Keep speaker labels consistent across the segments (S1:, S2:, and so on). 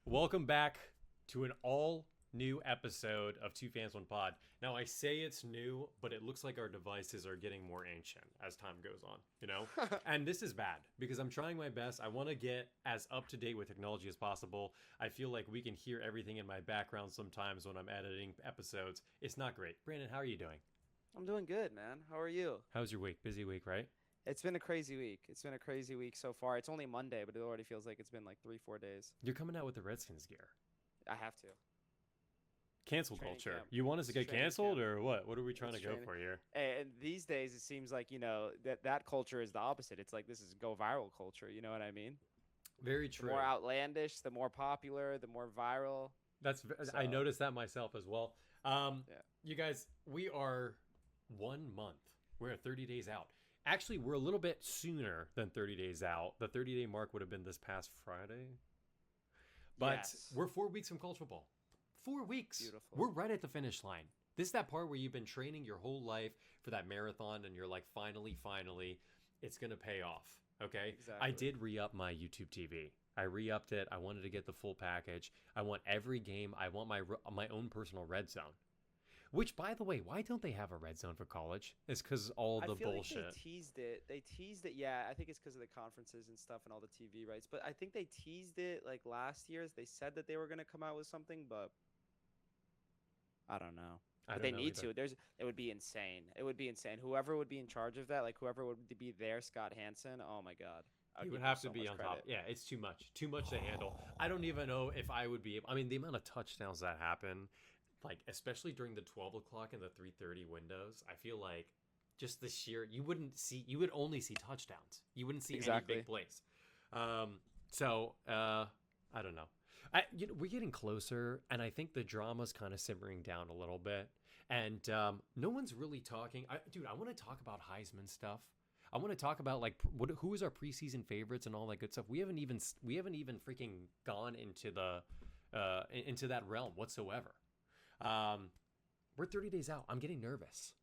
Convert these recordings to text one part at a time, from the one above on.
S1: Welcome back to an all new episode of Two Fans One Pod. Now I say it's new, but it looks like our devices are getting more ancient as time goes on, you know? And this is bad because I'm trying my best. I want to get as up to date with technology as possible. I feel like we can hear everything in my background sometimes when I'm editing episodes. It's not great. Brandon, how are you doing?
S2: I'm doing good, man. How are you?
S1: How's your week? Busy week, right?
S2: It's been a crazy week. It's been a crazy week so far. It's only Monday, but it already feels like it's been like 3, 4 days.
S1: You're coming out with the Redskins gear.
S2: I have to.
S1: Cancel
S2: Training
S1: culture.
S2: camp.
S1: You want us to
S2: It's
S1: get
S2: training
S1: canceled
S2: camp.
S1: or what? What are we trying
S2: It's
S1: to go
S2: training.
S1: for here?
S2: And these days, it seems like, that culture is the opposite. It's like this is go viral culture. You know what I mean?
S1: Very
S2: The more
S1: true.
S2: outlandish, the more popular, the more viral.
S1: I
S2: So,
S1: noticed that myself as well.
S2: yeah.
S1: You guys, we are 1 month. We're 30 days out. Actually, we're a little bit sooner than 30 days out. The 30-day mark would have been this past Friday. But
S2: Yes.
S1: we're 4 weeks from college football. 4 weeks.
S2: Beautiful.
S1: We're right at the finish line. This is that part where you've been training your whole life for that marathon and you're like, finally, it's going to pay off. Okay. I
S2: Exactly.
S1: did re-up my YouTube TV. I re-upped it. I wanted to get the full package. I want every game. I want my own personal red zone. Which, by the way, why don't they have a red zone for college? It's because all
S2: I
S1: the
S2: feel like they
S1: bullshit.
S2: teased it. They teased it. Yeah, I think it's because of the conferences and stuff and all the TV rights. But I think they teased it like last year's. They said that they were going to come out with something, but I don't know.
S1: I
S2: But
S1: don't
S2: they
S1: know
S2: need
S1: either.
S2: to. It would be insane. It would be insane. Whoever would be in charge of that, like whoever would be there, Scott Hansen. Oh my God,
S1: He
S2: I'd
S1: would
S2: give him
S1: have to
S2: so
S1: be
S2: much
S1: on top.
S2: credit.
S1: Yeah, it's too much. Too much to handle. I don't even know if I would be able. I mean, the amount of touchdowns that happen, like especially during the 12 o'clock and the 3:30 windows, I feel like just the sheer you would only see touchdowns. You wouldn't see any big
S2: Exactly.
S1: plays. So I don't know. We're getting closer, and I think the drama's kind of simmering down a little bit. And no one's really talking. Dude, I want to talk about Heisman stuff. I want to talk about like who is our preseason favorites and all that good stuff. We haven't even freaking gone into the into that realm whatsoever. Um, we're 30 days out. I'm getting nervous.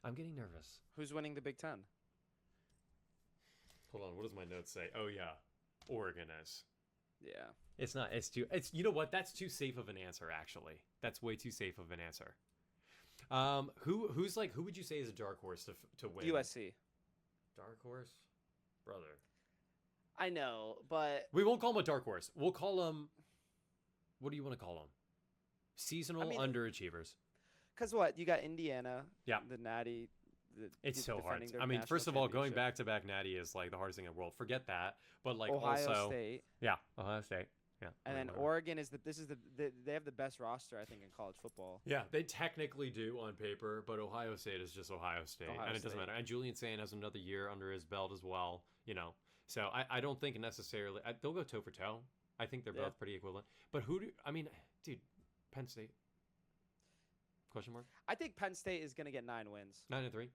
S1: I'm getting nervous.
S2: Who's winning the Big Ten?
S1: Hold on. What does my notes say? Oh yeah, Oregon is.
S2: Yeah.
S1: It's not. It's too. It's you know what? That's too safe of an answer. Actually, that's way too safe of an answer. Who would you say is a dark horse to win?
S2: USC.
S1: Dark horse, brother.
S2: I know, but
S1: We won't call him a dark horse. We'll call him. What do you want to call him?
S2: I
S1: Seasonal
S2: mean,
S1: underachievers.
S2: because what? You got Indiana,
S1: Yeah,
S2: the Natty,
S1: it's so hard.
S2: defending their
S1: I mean,
S2: national
S1: first of all, going
S2: championship.
S1: back to back natty is like the hardest thing in the world. Forget that. But like
S2: Ohio
S1: also,
S2: State,
S1: yeah, Ohio State. Yeah, I
S2: and
S1: mean
S2: then
S1: whatever.
S2: Oregon is they have the best roster I think in college football.
S1: Yeah, they technically do on paper, but Ohio State is just Ohio State,
S2: Ohio
S1: and it doesn't
S2: State.
S1: matter. And Julian Sand has another year under his belt as well, you know. So I don't think necessarily they'll go toe for toe. I think they're
S2: Yeah.
S1: both pretty equivalent. But who do I mean, dude? Penn State? Question mark?
S2: I think Penn State is going to get 9 wins.
S1: 9-3.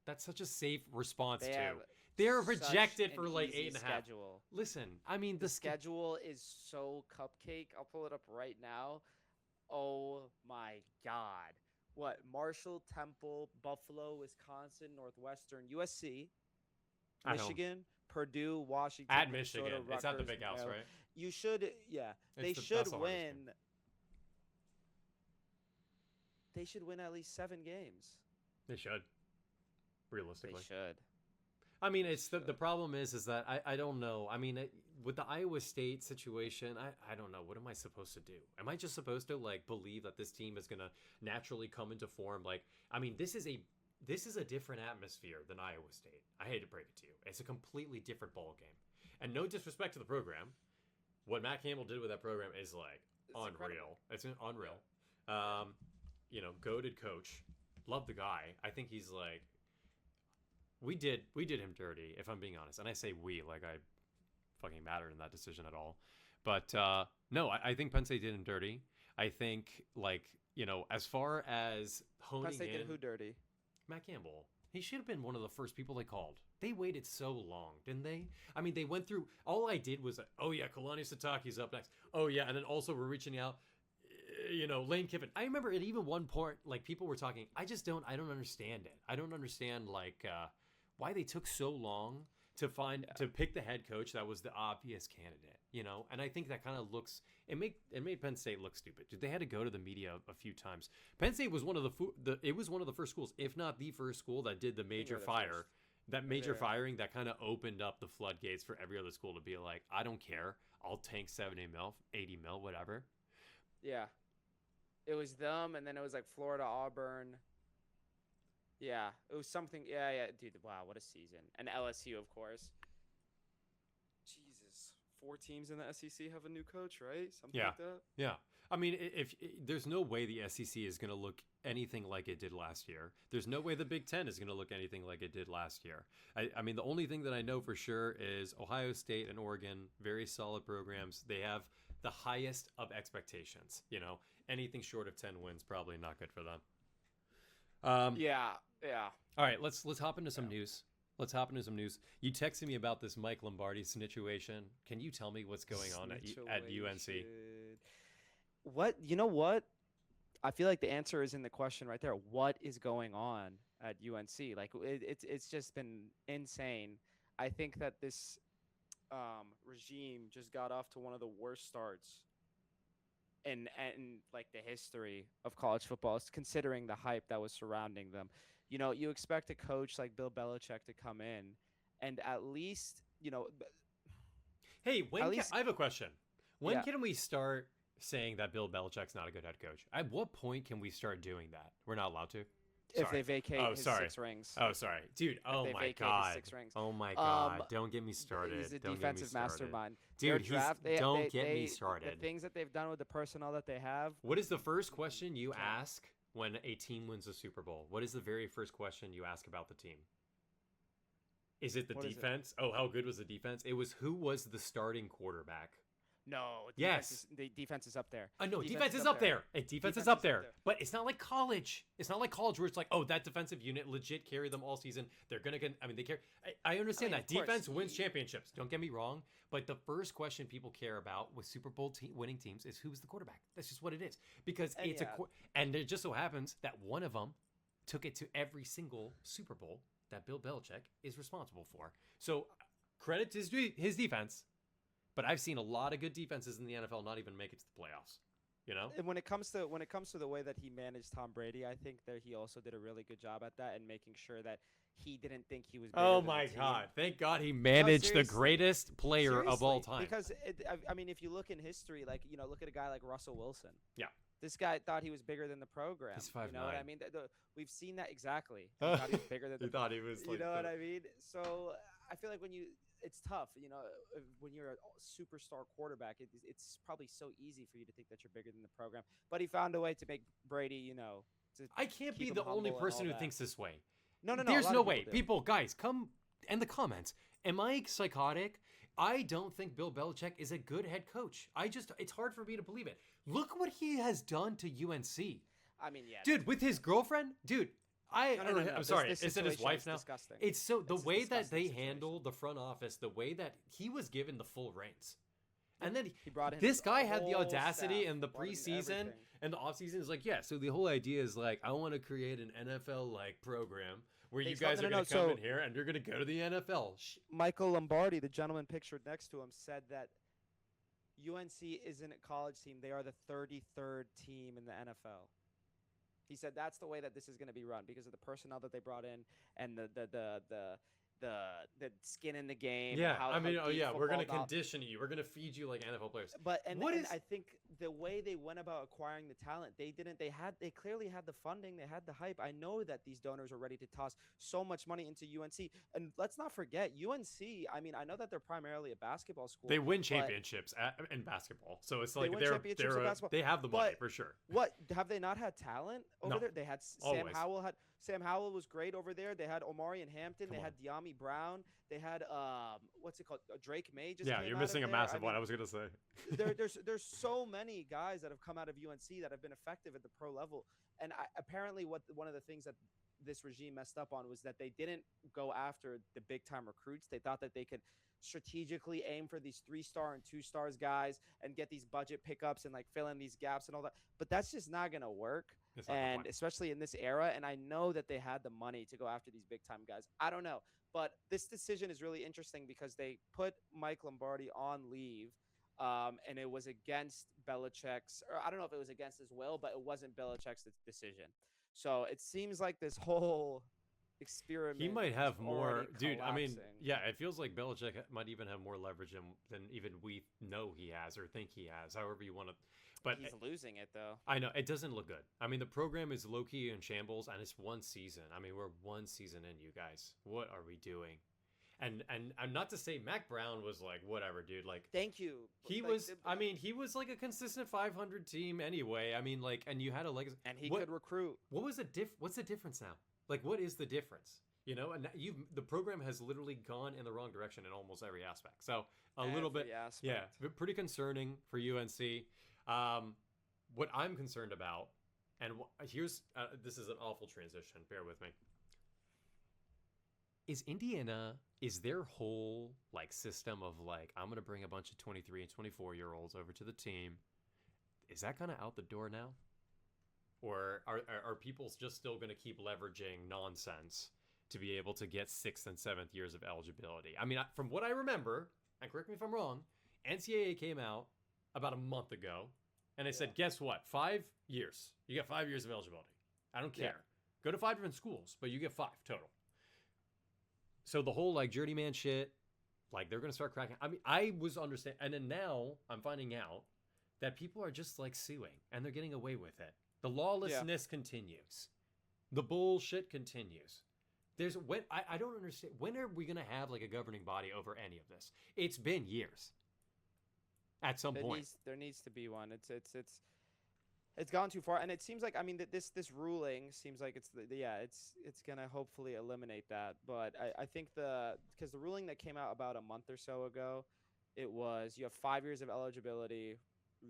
S1: That's such a safe response
S2: They
S1: too.
S2: have
S1: They're
S2: such
S1: projected
S2: an
S1: for like
S2: easy
S1: 8.5.
S2: schedule.
S1: Listen, I mean
S2: The schedule is so cupcake. I'll pull it up right now. Oh my God. What? Marshall, Temple, Buffalo, Wisconsin, Northwestern, USC,
S1: I don't
S2: Michigan, Purdue,
S1: at
S2: Washington, Minnesota,
S1: Michigan. It's at the
S2: Rutgers,
S1: big house,
S2: Maryland.
S1: right?
S2: You should, yeah.
S1: It's
S2: They
S1: the
S2: should
S1: that's the hardest game.
S2: win. They should win at least 7 games.
S1: They should,
S2: They
S1: realistically.
S2: should.
S1: I mean,
S2: They
S1: it's the
S2: should.
S1: problem is that I don't know. I mean, with the Iowa State situation, I don't know. What am I supposed to do? Am I just supposed to like believe that this team is gonna naturally come into form? Like, I mean, this is a different atmosphere than Iowa State. I hate to break it to you. It's a completely different ball game. And no disrespect to the program, what Matt Campbell did with that program is like
S2: It's incredible.
S1: unreal. It's
S2: Yeah.
S1: unreal.
S2: Yeah.
S1: Um, goated coach. Love the guy. I think he's like we did him dirty, if I'm being honest. And I say we like I fucking mattered in that decision at all. But no, I think Penn State did him dirty. I think like as far as
S2: Penn
S1: honing
S2: State did who
S1: in,
S2: dirty?
S1: Matt Campbell. He should have been one of the first people they called. They waited so long, didn't they? I mean, they went through. All I did was, oh yeah, Kalani Sitake's up next. Oh yeah, and then also we're reaching out. Lane Kiffin. I remember at even one point, like people were talking. I don't understand it. I don't understand like why they took so long to pick the head coach that was the obvious candidate, and I think that kind of made Penn State look stupid. They had to go to the media a few times. Penn State was one of the first schools, if not the first school, that did the major firing that kind of opened up the floodgates for every other school to be like, I don't care, I'll tank 70 mil, 80 mil, whatever.
S2: Yeah, it was them, and then it was like Florida, Auburn. Yeah, it was something. Yeah, dude. Wow, what a season! And LSU, of course. Jesus, 4 teams in the SEC have a new coach, right? Something like that.
S1: Yeah. I mean, if there's no way the SEC is going to look anything like it did last year. There's no way the Big Ten is going to look anything like it did last year. I mean, the only thing that I know for sure is Ohio State and Oregon, very solid programs. They have the highest of expectations. Anything short of 10 wins, probably not good for them.
S2: Yeah.
S1: All right, let's hop into some news. Let's hop into some news. You texted me about this Mike Lombardi situation. Can you tell me what's going on at UNC?
S2: What? You know what? I feel like the answer is in the question right there. What is going on at UNC? Like it's just been insane. I think that this regime just got off to one of the worst starts in like the history of college football, considering the hype that was surrounding them. You expect a coach like Bill Belichick to come in and at least,
S1: Hey, I have a question. When can we start saying that Bill Belichick's not a good head coach? At what point can we start doing that? We're not allowed to?
S2: If they vacate his 6 rings.
S1: Oh, sorry. Dude, oh my God.
S2: 6 rings.
S1: Oh my God. Don't get me started.
S2: He's a defensive mastermind.
S1: Dude, don't get me started.
S2: The things that they've done with the personnel that they have.
S1: What is the first question you ask when a team wins a Super Bowl? What is the very first question you ask about the team? Is it the defense? Oh, how good was the defense? It was who was the starting quarterback?
S2: No. The defense is up there.
S1: I know defense is up there. Defense is up there. But it's not like college. It's not like college where it's like, oh, that defensive unit legit carry them all season. They're gonna get. I mean, they carry. I understand that defense wins championships. Don't get me wrong. But the first question people care about with Super Bowl winning teams is who's the quarterback. That's just what it is. Because and it just so happens that one of them took it to every single Super Bowl that Bill Belichick is responsible for. So credit to his defense. But I've seen a lot of good defenses in the NFL not even make it to the playoffs.
S2: And when it comes to the way that he managed Tom Brady, I think that he also did a really good job at that and making sure that he didn't think he was.
S1: Oh my God! Thank God he managed the greatest player of all time.
S2: Because I mean, if you look in history, like look at a guy like Russell Wilson.
S1: Yeah.
S2: This guy thought he was bigger than the program.
S1: He's 5'9".
S2: You know what I mean? We've seen that exactly. He thought he was bigger than.
S1: He thought he was.
S2: You know what I mean? So I feel like it's tough, when you're a superstar quarterback, it's probably so easy for you to think that you're bigger than the program. But he found a way to make Brady,
S1: I can't be the only person who thinks this way.
S2: No.
S1: There's no way. People, guys, come in the comments. Am I psychotic? I don't think Bill Belichick is a good head coach. It's hard for me to believe it. Look what he has done to UNC.
S2: I mean, yeah.
S1: Dude, with his girlfriend? Dude. I'm sorry. Is it his wife now?
S2: Disgusting.
S1: It's so the way that they handle the front office, the way that he was given the full reins, and then
S2: he brought in
S1: this guy had the audacity in the preseason and the offseason is like, yeah. So the whole idea is like, I want to create an NFL like program where you guys are going to come in here and you're going to go to the NFL.
S2: Michael Lombardi, the gentleman pictured next to him, said that UNC isn't a college team; they are the 33rd team in the NFL. He said that's the way that this is going to be run because of the personnel that they brought in and the skin in the game.
S1: Yeah, we're going to condition you. We're going to feed you like NFL players.
S2: But I think the way they went about acquiring the talent, they clearly had the funding, they had the hype. I know that these donors are ready to toss so much money into UNC. And let's not forget UNC, I mean, I know that they're primarily a basketball school.
S1: They win championships in basketball. So it's like they have the money for sure.
S2: What, have they not had talent over there? They had Sam Howell was great over there. They had Omarion Hampton. They had De'Ami Brown. They had what's it called? Drake May.
S1: You're missing a massive one. I was gonna say.
S2: There's so many guys that have come out of UNC that have been effective at the pro level. And apparently, one of the things that this regime messed up on was that they didn't go after the big time recruits. They thought that they could strategically aim for these 3-star and 2 stars guys and get these budget pickups and like fill in these gaps and all that. But that's just not going to work.
S1: It's not gonna
S2: And
S1: fly.
S2: especially in this era. And I know that they had the money to go after these big time guys. I don't know. But this decision is really interesting because they put Mike Lombardi on leave. And it was against Belichick's, or I don't know if it was against his will, but it wasn't Belichick's decision. So it seems like this whole experiment.
S1: He might have more, dude. I mean,
S2: collapsing.
S1: yeah, it feels like Belichick might even have more leverage than even we know he has or think he has. However you want to, but
S2: He's losing it though.
S1: I know it doesn't look good. I mean, the program is low key in shambles, and it's one season. I mean, we're one season in, you guys. What are we doing? And not to say Mac Brown was like whatever, dude. Like
S2: Thank you.
S1: he
S2: Like,
S1: was. I mean, he was like a consistent 500 team anyway. I mean, like, and you had a legacy.
S2: and he
S1: What-
S2: could recruit.
S1: What was what's the difference now? Like, what is the difference? You know, and the program has literally gone in the wrong direction in almost every aspect. So a little bit,
S2: Every aspect.
S1: yeah, pretty concerning for UNC. What I'm concerned about, and here's this is an awful transition. Bear with me. Is Indiana, is their whole like system of like, I'm gonna bring a bunch of 23 and 24-year-olds over to the team, is that kind of out the door now? Or are people just still going to keep leveraging nonsense to be able to get 6th and 7th years of eligibility? I mean, from what I remember, and correct me if I'm wrong, NCAA came out about a month ago, and they said, guess what? 5 years. You get 5 years of eligibility. I don't care.
S2: Yeah.
S1: Go to 5 different schools, but you get 5 total. So the whole like journeyman shit, like they're going to start cracking. I mean, I was understanding, and then now I'm finding out that people are just like suing, and they're getting away with it. The lawlessness continues. The bullshit continues. I don't understand. When are we going to have like a governing body over any of this? It's been years. At some point.
S2: There needs to be one. It's gone too far, and it seems like, I mean, this ruling seems like it's gonna hopefully eliminate that. But I think because the ruling that came out about a month or so ago, it was you have 5 years of eligibility.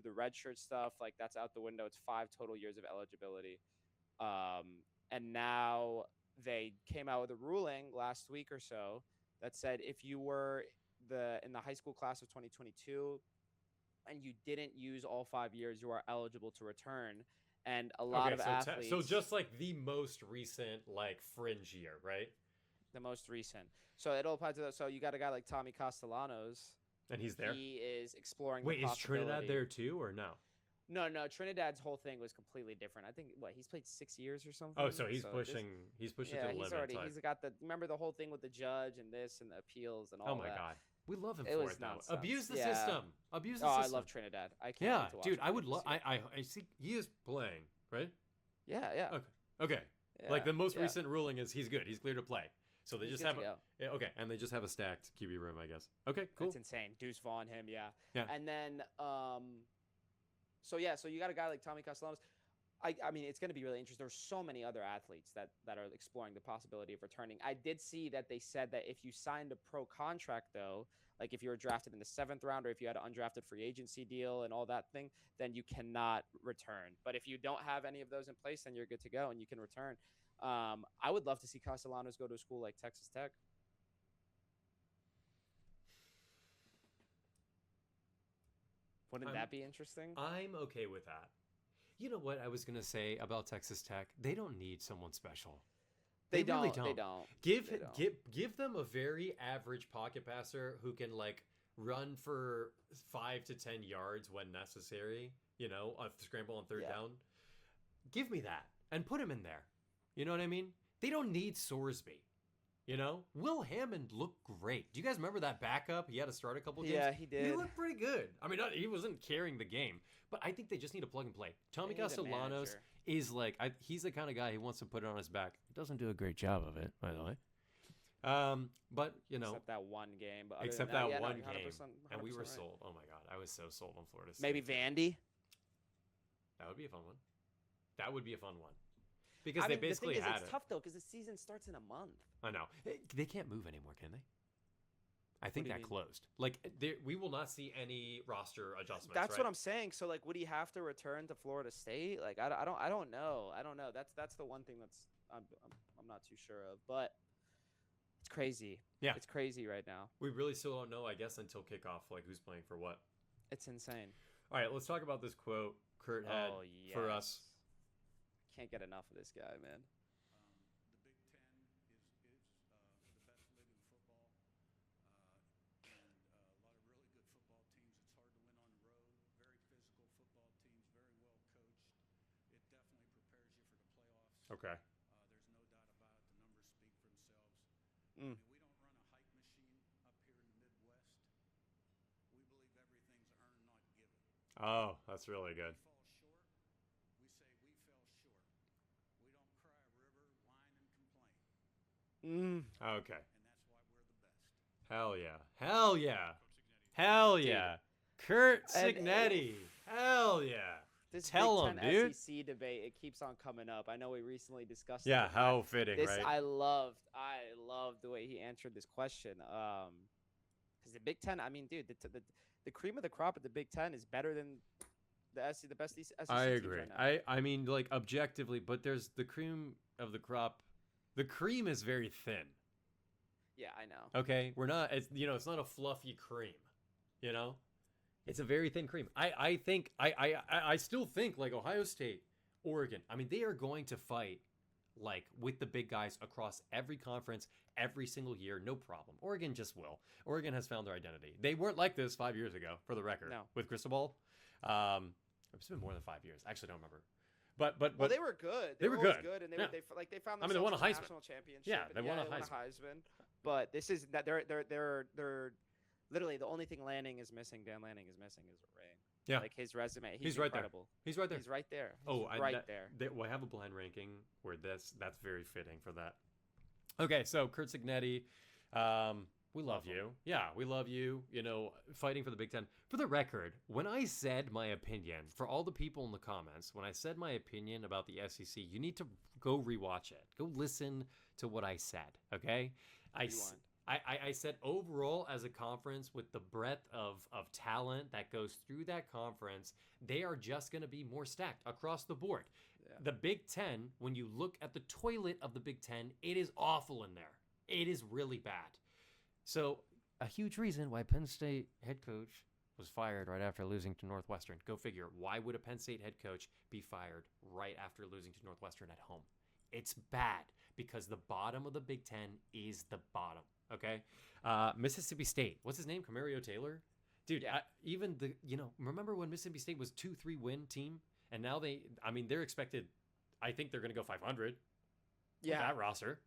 S2: The red shirt stuff, like that's out the window. It's 5 total years of eligibility. And now they came out with a ruling last week or so that said if you were in the high school class of 2022 and you didn't use all 5 years, you are eligible to return. And a lot of athletes.
S1: So just like the most recent like fringe year, right?
S2: The most recent. So it'll apply to that. So you got a guy like Tommy Castellanos.
S1: And he's there?
S2: He is exploring
S1: Wait,
S2: the
S1: is
S2: possibility.
S1: Trinidad there too, or no?
S2: No. Trinidad's whole thing was completely different. I think he's played 6 years or something.
S1: Oh, so he's pushing to the limit.
S2: He's got remember the whole thing with the judge and this and the appeals and all that.
S1: Oh my god. We love him
S2: It
S1: for
S2: was
S1: it though.
S2: nonsense.
S1: Abuse the
S2: Yeah.
S1: system. Abuse the
S2: Oh,
S1: system.
S2: I love Trinidad. I can't
S1: Yeah,
S2: wait to watch
S1: dude,
S2: him
S1: I would
S2: this
S1: love
S2: year.
S1: I see he is playing, right?
S2: Yeah.
S1: Okay.
S2: Yeah,
S1: Like the most
S2: yeah.
S1: recent ruling is he's good. He's clear to play. So they
S2: He's
S1: just
S2: good
S1: have
S2: to go.
S1: yeah, okay, and they just have a stacked QB room, I guess. Okay, cool.
S2: That's insane. Deuce Vaughn, him, yeah.
S1: Yeah.
S2: And then, so you got a guy like Tommy Castellanos. I mean, it's going to be really interesting. There's so many other athletes that are exploring the possibility of returning. I did see that they said that if you signed a pro contract, though, like if you were drafted in the 7th round or if you had an undrafted free agency deal and all that thing, then you cannot return. But if you don't have any of those in place, then you're good to go and you can return. I would love to see Castellanos go to a school like Texas Tech. Wouldn't that be interesting?
S1: I'm okay with that. You know what I was gonna say about Texas Tech? They don't need someone special.
S2: They
S1: really
S2: don't. They don't.
S1: Give them a very average pocket passer who can like run for 5 to 10 yards when necessary. You know, a scramble on third down. Give me that and put him in there. You know what I mean? They don't need Sorsby. You know, Will Hammond looked great. Do you guys remember that backup? He had to start a couple games.
S2: Yeah, he did.
S1: He looked pretty good. I mean, he wasn't carrying the game, but I think they just need to plug and play. Tommy
S2: They need a
S1: Castellanos
S2: manager.
S1: is like, he's the kind of guy who wants to put it on his back. Doesn't do a great job of it, by the way. But you know,
S2: except that one game. But other
S1: except
S2: than
S1: that
S2: yeah, no,
S1: one
S2: 100%,
S1: game, and we were
S2: 100% right.
S1: sold. Oh my god, I was so sold on Florida State.
S2: Maybe Vandy.
S1: That would be a fun one. That would be a fun one. Because
S2: I
S1: they
S2: mean,
S1: basically
S2: the thing is,
S1: had
S2: it's
S1: it.
S2: tough though because the season starts in a month.
S1: I know. They can't move anymore, can they? I think
S2: do you
S1: that
S2: mean?
S1: closed. Like, we will not see any roster adjustments.
S2: That's
S1: right?
S2: what I'm saying. So like, would he have to return to Florida State? Like, I don't know. That's the one thing that's I'm not too sure of. But It's crazy.
S1: Yeah.
S2: It's crazy right now.
S1: We really still don't know, I guess, until kickoff, like who's playing for what.
S2: It's insane.
S1: All right, let's talk about this quote Curt had for us.
S2: Can't get enough of this guy, man.
S1: Okay.
S3: There's no doubt about it. The numbers speak for themselves.
S2: Mm.
S3: I mean, we don't run a hype machine up here in the Midwest. We believe everything's earned, not given.
S1: Oh, that's really good.
S3: If we fall short, we say we fell short. We don't cry a river, whine, and complain.
S1: Okay.
S3: And that's why we're the best.
S1: Hell yeah. Hell yeah. Hell yeah. Curt Cignetti. Hell yeah.
S2: This
S1: Tell
S2: Big
S1: him,
S2: Ten
S1: dude.
S2: SEC debate, it keeps on coming up. I know we recently discussed it.
S1: Yeah,
S2: but
S1: how fitting,
S2: this
S1: right?
S2: I loved the way he answered this question. Because the Big Ten, I mean, dude, the cream of the crop at the Big Ten is better than the best SEC
S1: I
S2: teams
S1: agree.
S2: right now.
S1: I mean, like, objectively, but there's the cream of the crop. The cream is very thin.
S2: Yeah, I know.
S1: Okay? We're not, it's, it's not a fluffy cream, It's a very thin cream. I think, I still think, like, Ohio State, Oregon, I mean, they are going to fight, like, with the big guys across every conference, every single year, no problem. Oregon just will. Oregon has found their identity. They weren't like this 5 years ago, for the record, with Cristobal. It's been more than 5 years. I actually don't remember. But
S2: Well, they were good.
S1: They were
S2: always
S1: good.
S2: and
S1: Yeah.
S2: they found
S1: I mean, they
S2: themselves
S1: won a
S2: in the
S1: Heisman.
S2: national championship.
S1: Yeah, they won a
S2: Heisman. But this is that they're literally the only thing Lanning is missing. Dan Lanning is missing is a ring.
S1: Yeah.
S2: Like his resume.
S1: He's right there.
S2: incredible.
S1: He's right there.
S2: He's right there.
S1: Oh,
S2: there.
S1: I have a blind ranking where that's very fitting for that. Okay, so Curt Cignetti, we love you. Yeah, we love you. Fighting for the Big Ten. For the record, when I said my opinion, for all the people in the comments, when I said my opinion about the SEC, you need to go rewatch it. Go listen to what I said. Okay, I said overall as a conference with the breadth of talent that goes through that conference, they are just going to be more stacked across the board. Yeah. The Big Ten, when you look at the toilet of the Big Ten, it is awful in there. It is really bad. So a huge reason why Penn State head coach was fired right after losing to Northwestern. Go figure. Why would a Penn State head coach be fired right after losing to Northwestern at home? It's bad because the bottom of the Big Ten is the bottom. Okay, Mississippi State. What's his name? Camario Taylor, dude. Yeah. Remember when Mississippi State was 2-3 win team, and now they're expected. I think they're going to go 500.
S2: Yeah,
S1: with that roster.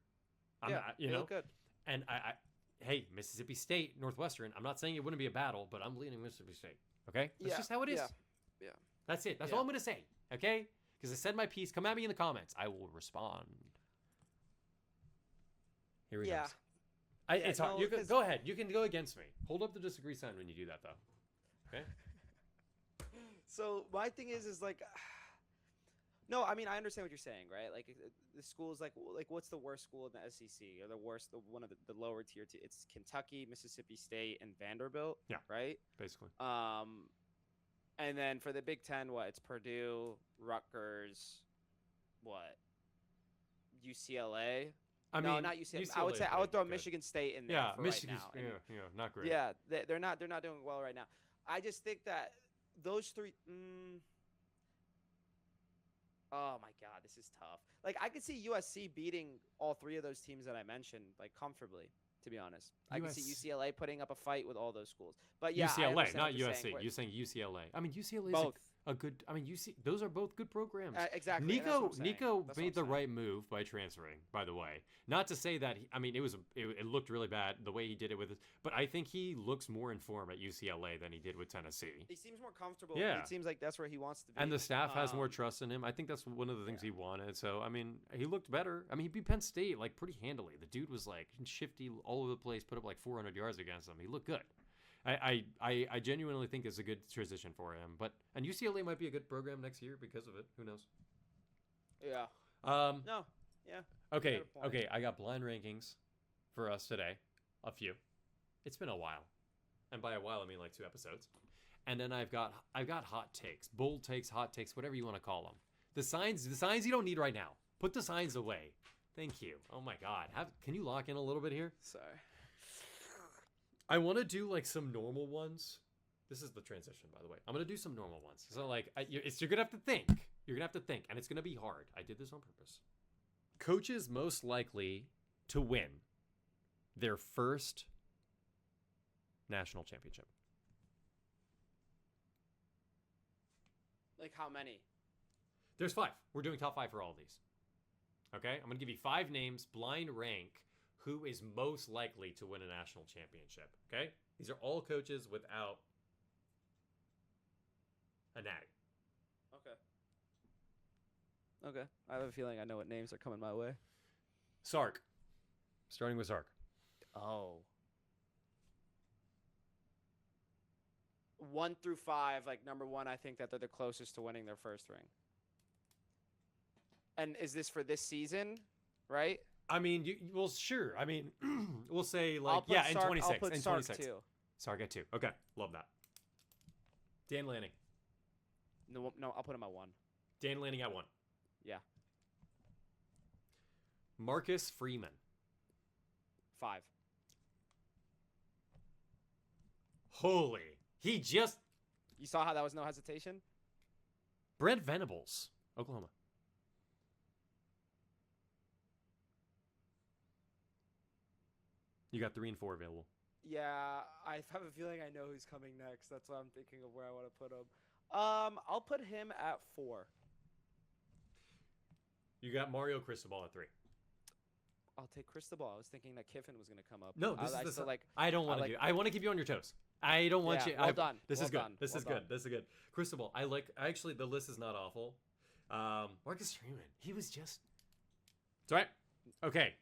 S2: They look good.
S1: And hey, Mississippi State, Northwestern. I'm not saying it wouldn't be a battle, but I'm leaning Mississippi State. Okay, that's just how it is.
S2: Yeah.
S1: That's it. That's all I'm going to say. Okay, because I said my piece. Come at me in the comments. I will respond. Here we go. It's hard. Go ahead. You can go against me. Hold up the disagree sign when you do that, though. Okay.
S2: So my thing is like, no, I mean I understand what you're saying, right? Like the schools, like what's the worst school in the SEC or one of the lower tier? It's Kentucky, Mississippi State, and Vanderbilt. Yeah. Right.
S1: Basically.
S2: And then for the Big Ten, it's Purdue, Rutgers, UCLA. No, not UCLA. I would throw Michigan State in there.
S1: Yeah,
S2: for
S1: Michigan.
S2: Right now.
S1: Yeah, not great.
S2: Yeah, they're not doing well right now. I just think that those three. Oh my God, this is tough. Like I could see USC beating all three of those teams that I mentioned, like comfortably. To be honest, I could see UCLA putting up a fight with all those schools. But yeah,
S1: UCLA, not USC. You're saying UCLA. I mean, UCLA is
S2: both.
S1: A good. I mean, those are both good programs.
S2: Exactly.
S1: Nico made the right move by transferring. By the way, not to say that. It looked really bad the way he did it with it, but I think he looks more in form at UCLA than he did with Tennessee.
S2: He seems more comfortable.
S1: Yeah.
S2: It seems like that's where he wants to be.
S1: And the staff has more trust in him. I think that's one of the things he wanted. So he looked better. He beat Penn State like pretty handily. The dude was like shifty all over the place. Put up like 400 yards against them. He looked good. I genuinely think it's a good transition for him. And UCLA might be a good program next year because of it. Who knows?
S2: Yeah.
S1: No. Yeah. Okay. I got blind rankings for us today. A few. It's been a while, and by a while I mean like 2 episodes. And then I've got hot takes, bold takes, hot takes, whatever you want to call them. The signs you don't need right now. Put the signs away. Thank you. Oh my God. Can you lock in a little bit here?
S2: Sorry.
S1: I want to do like some normal ones. This is the transition, by the way. I'm gonna do some normal ones. So like, you're gonna have to think. You're gonna have to think, and it's gonna be hard. I did this on purpose. Coaches most likely to win their first national championship.
S2: Like how many?
S1: There's 5. We're doing top 5 for all of these. Okay? I'm going to give you 5 names, blind rank, who is most likely to win a national championship. Okay? These are all coaches without a natty.
S2: Okay. I have a feeling I know what names are coming my way.
S1: Sark. Starting with Sark.
S2: Oh. 1 through 5, like number 1, I think that they're the closest to winning their first ring. And is this for this season, right?
S1: I mean, well, sure. I mean, we'll say like,
S2: I'll put
S1: yeah, in
S2: Sark,
S1: 26.
S2: I'll put
S1: in
S2: Sark
S1: 26.
S2: too.
S1: Sark at 2. Okay. Love that. Dan Lanning.
S2: No, I'll put him at 1.
S1: Dan Lanning at 1.
S2: Yeah.
S1: Marcus Freeman.
S2: 5.
S1: Holy. He just...
S2: You saw how that was no hesitation?
S1: Brent Venables. Oklahoma. You got 3 and 4 available.
S2: Yeah, I have a feeling I know who's coming next. That's why I'm thinking of where I want to put him. I'll put him at 4.
S1: You got Mario Cristobal at 3.
S2: I'll take Cristobal. I was thinking that Kiffin was going to come up.
S1: No, I don't want to
S2: like,
S1: do. I want to keep you on your toes. I don't want you.
S2: Well done.
S1: This
S2: well
S1: is good.
S2: done.
S1: This
S2: well
S1: is
S2: done.
S1: good. This is good. Cristobal. I like. Actually, the list is not awful. Marcus Freeman. He was just. It's all right. Okay.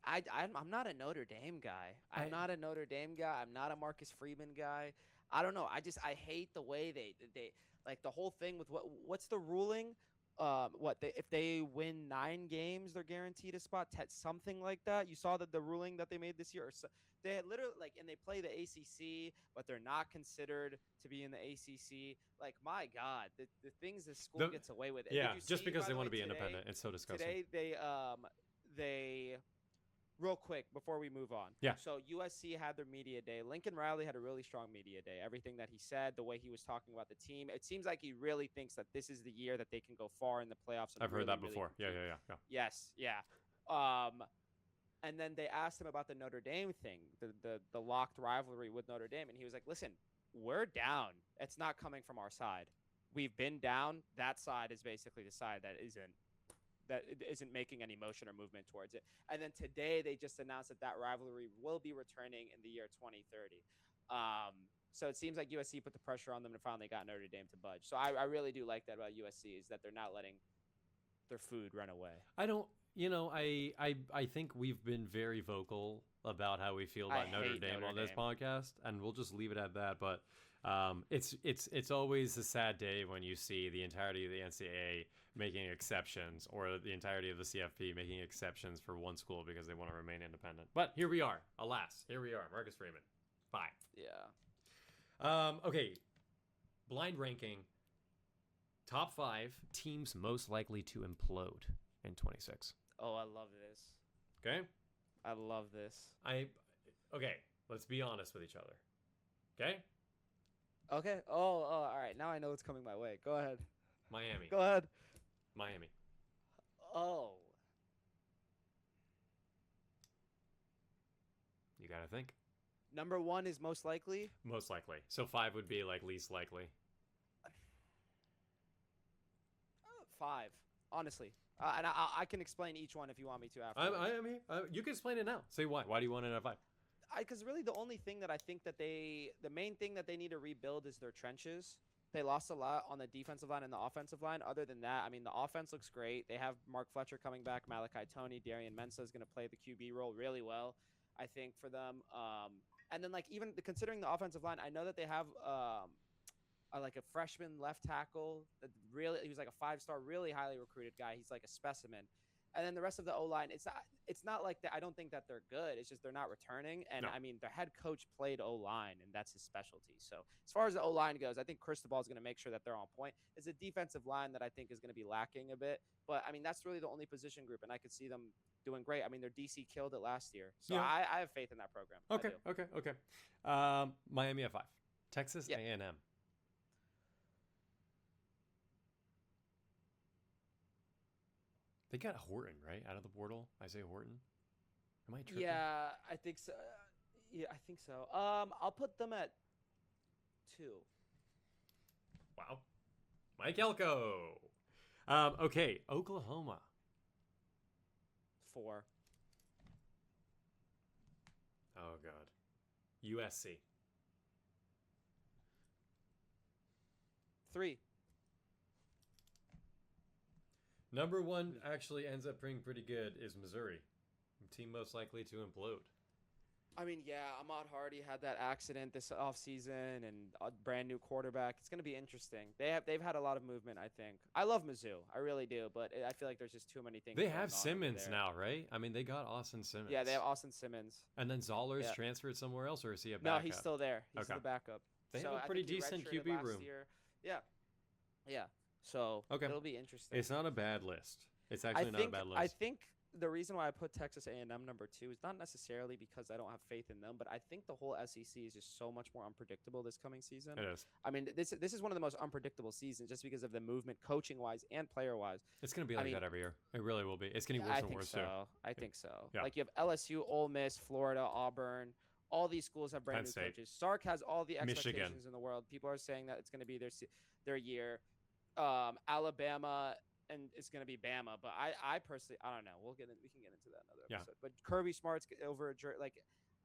S2: I'm not a Notre Dame guy. I'm not a Notre Dame guy. I'm not a Marcus Freeman guy. I don't know. I hate the way they like the whole thing with what's the ruling? If they win 9 games, they're guaranteed a spot. Something like that. You saw the ruling that they made this year. They had literally and they play the ACC, but they're not considered to be in the ACC. Like my God, the things this school gets away with.
S1: Yeah,
S2: Did you
S1: just
S2: see,
S1: because
S2: by
S1: they
S2: the
S1: want to
S2: way,
S1: be independent. It's so disgusting.
S2: Today they real quick before we move on.
S1: Yeah.
S2: So USC had their media day. Lincoln Riley had a really strong media day. Everything that he said, the way he was talking about the team, it seems like he really thinks that this is the year that they can go far in the playoffs.
S1: I've heard that before. Yeah.
S2: Yes. Yeah. And then they asked him about the Notre Dame thing, the locked rivalry with Notre Dame, and he was like, "Listen, we're down. It's not coming from our side. We've been down. That side is basically the side that isn't making any motion or movement towards it." And then today they just announced that rivalry will be returning in the year 2030. So it seems like USC put the pressure on them and finally got Notre Dame to budge. So I really do like that about USC, is that they're not letting their food run away.
S1: I think we've been very vocal about how we feel about Notre Dame on this podcast, and we'll just leave it at that. But it's always a sad day when you see the entirety of the NCAA making exceptions, or the entirety of the CFP making exceptions for one school because they want to remain independent. But here we are. Alas, here we are. Marcus Freeman. 5.
S2: Yeah.
S1: Okay. Blind ranking. Top 5 teams most likely to implode in 26.
S2: Oh, I love this.
S1: Okay?
S2: I love this.
S1: Okay, let's be honest with each other. Okay?
S2: Okay. Oh, all right. Now I know what's coming my way. Go ahead.
S1: Miami.
S2: Go ahead.
S1: Miami.
S2: Oh.
S1: You gotta think.
S2: Number 1 is most likely?
S1: Most likely. So 5 would be like least likely.
S2: 5, honestly. And I can explain each one if you want me to after.
S1: I am here. You can explain it now. Say why. Why do you want it at 5?
S2: Because really the only thing that I think that the main thing that they need to rebuild is their trenches. They lost a lot on the defensive line and the offensive line. Other than that, I mean, the offense looks great. They have Mark Fletcher coming back, Malachi Toney, Darian Mensah is going to play the QB role really well, I think, for them. And then, like, even considering the offensive line, I know that they have like a freshman left tackle that he was like a 5-star, really highly recruited guy. He's like a specimen. And then the rest of the O-line, it's not like that. I don't think that they're good. It's just they're not returning. And
S1: No.
S2: I mean, their head coach played O-line, and that's his specialty. So as far as the O-line goes, I think Cristobal is going to make sure that they're on point. It's a defensive line that I think is going to be lacking a bit. But I mean, that's really the only position group, and I could see them doing great. I mean, their DC killed it last year, so
S1: Yeah.
S2: I have faith in that program. I
S1: Okay,
S2: do.
S1: okay. Miami at 5. Texas
S2: Yeah.
S1: A&M. They got Horton, right? Out of the portal. Isaiah Horton. Am I tripping?
S2: Yeah, I think so. Yeah, I think so. I'll put them at 2.
S1: Wow. Mike Elko. Okay, Oklahoma.
S2: 4.
S1: Oh, God. USC.
S2: 3.
S1: Number 1 actually ends up being pretty good is Missouri. Team most likely to implode.
S2: I mean, yeah, Ahmad Hardy had that accident this offseason and a brand new quarterback. It's going to be interesting. They've had a lot of movement, I think. I love Mizzou. I really do, but I feel like there's just too many things.
S1: They
S2: going
S1: have
S2: on over
S1: Simmons
S2: there.
S1: now, right? I mean, they got Austin Simmons.
S2: Yeah, they have Austin Simmons.
S1: And then Zollers
S2: Yeah.
S1: transferred somewhere else, or is he a
S2: No,
S1: backup?
S2: he's still there. He's
S1: Okay.
S2: the backup.
S1: They
S2: So
S1: have a
S2: I
S1: pretty
S2: think he
S1: decent
S2: redshirted
S1: QB
S2: last
S1: room.
S2: year. Yeah. Yeah. So
S1: Okay.
S2: it'll be interesting.
S1: It's not a bad list. It's actually not a bad list.
S2: I think the reason why I put Texas A&M number 2 is not necessarily because I don't have faith in them, but I think the whole SEC is just so much more unpredictable this coming season.
S1: It is.
S2: I mean, this is one of the most unpredictable seasons just because of the movement, coaching wise and player wise.
S1: It's going to be
S2: I
S1: like
S2: mean,
S1: that every year. It really will be. It's getting worse
S2: I
S1: and
S2: think
S1: worse
S2: so.
S1: too.
S2: I think so.
S1: Yeah.
S2: Like you have LSU, Ole Miss, Florida, Auburn. All these schools have brand
S1: Penn
S2: new
S1: State.
S2: coaches. Sark has all the
S1: Michigan.
S2: expectations in the world. People are saying that it's going to be their year. Alabama. And it's going to be Bama, but I personally, I don't know. We can get into that another episode. But Kirby Smart's over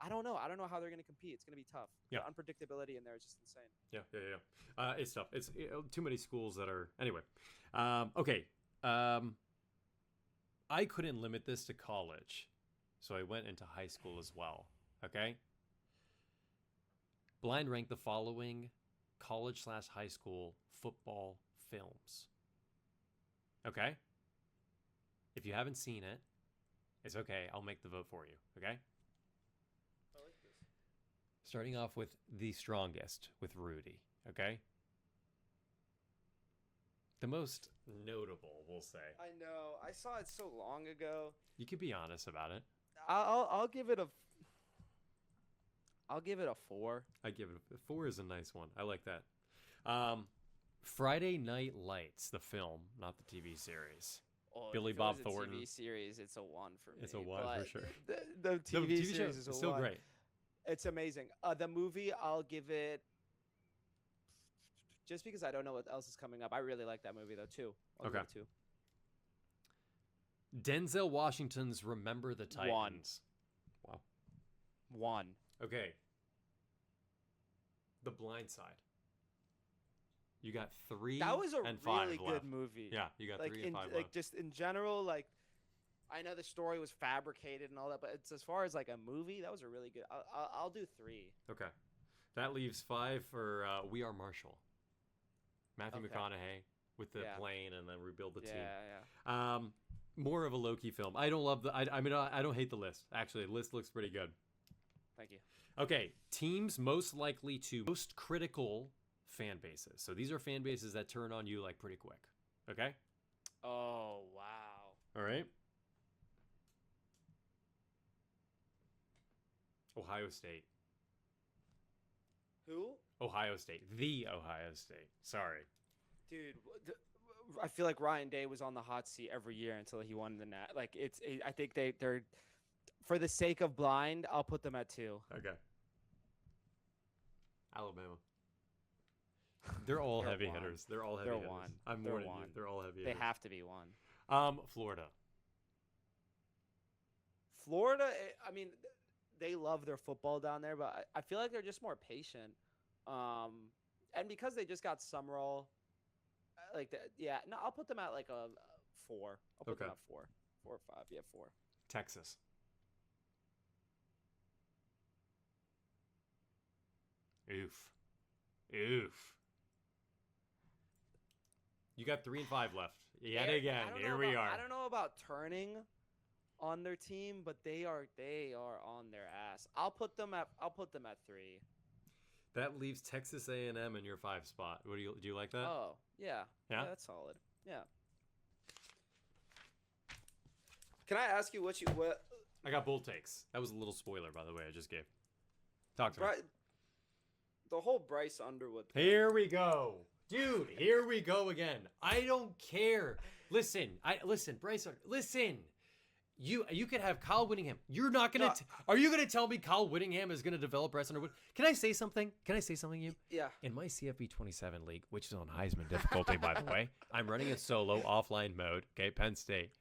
S2: I don't know. I don't know how they're going to compete. It's going to be tough.
S1: Yeah.
S2: The unpredictability in there is just insane.
S1: Yeah. It's tough. It's too many schools that are anyway. Okay. I couldn't limit this to college, so I went into high school as well. Okay. Blind rank the following college/high school football films. Okay? If you haven't seen it, it's okay. I'll make the vote for you. Okay?
S2: I like this.
S1: Starting off with The Strongest with Rudy. Okay? The most notable, we'll say.
S2: I know. I saw it so long ago.
S1: You could be honest about it.
S2: I'll give it a 4.
S1: I give it a 4 is a nice one. I like that. Friday Night Lights, the film, not the TV series.
S2: Oh,
S1: Billy
S2: if it
S1: Bob
S2: was a
S1: Thornton.
S2: TV series, it's a 1 for me.
S1: It's a 1 for
S2: but
S1: sure.
S2: The TV series is a
S1: still
S2: 1.
S1: great.
S2: It's amazing. The movie, I'll give it just because I don't know what else is coming up. I really like that movie though too. I'll give it 2.
S1: Denzel Washington's Remember the Titans.
S2: 1.
S1: Wow.
S2: 1.
S1: Okay. The Blind Side. You got 3
S2: That was a
S1: and 5
S2: really
S1: left.
S2: good movie.
S1: Yeah, you got 3 and 5
S2: like
S1: left.
S2: just in general, like I know the story was fabricated and all that, but it's as far as like a movie, that was a really good. I'll do 3.
S1: Okay. That leaves 5 for We Are Marshall. Matthew
S2: Okay.
S1: McConaughey with the
S2: Yeah.
S1: plane and then rebuild the team.
S2: Yeah.
S1: More of a low-key film. I don't love I mean, I don't hate the list. Actually, the list looks pretty good.
S2: Thank you.
S1: Okay, teams most likely to most critical fan bases. So these are fan bases that turn on you like pretty quick. Okay?
S2: Oh wow.
S1: All right. Ohio State.
S2: Who?
S1: Ohio State. The Ohio State. Sorry.
S2: Dude, I feel like Ryan Day was on the hot seat every year until he won the Nat. Like I think they're for the sake of blind, I'll put them at 2.
S1: Okay. Alabama. They're all
S2: They're
S1: heavy
S2: 1.
S1: hitters. They're all heavy
S2: They're
S1: hitters.
S2: 1.
S1: I'm
S2: They're
S1: warning you.
S2: 1.
S1: They're all heavy
S2: They
S1: hitters.
S2: have to be 1.
S1: Florida.
S2: Florida, I mean, they love their football down there, but I feel like they're just more patient. And because they just got Summerall, no, I'll put them at like a 4. I'll put them
S1: Okay.
S2: at 4. 4 or 5. Yeah, 4.
S1: Texas. Oof. You got 3 and 5 left. Yet
S2: They're-
S1: again,
S2: I don't
S1: here
S2: know
S1: we
S2: about-
S1: are.
S2: I don't know about turning on their team, but they are on their ass. I'll put them at 3.
S1: That leaves Texas A&M in your 5 spot. What do you like that?
S2: Oh, yeah.
S1: Yeah?
S2: That's solid. Yeah. Can I ask you what
S1: I got bold takes. That was a little spoiler, by the way, I just gave. Talk to me.
S2: the whole Bryce Underwood thing.
S1: Here we go. Dude, here we go again. I don't care. Listen, Bryce, listen. You could have Kyle Whittingham. You're not going to are you going to tell me Kyle Whittingham is going to develop Bryce Underwood? Can I say something? You?
S2: Yeah.
S1: In my CFB 27 league, which is on Heisman difficulty, by the way, I'm running it solo, offline mode. Okay, Penn State.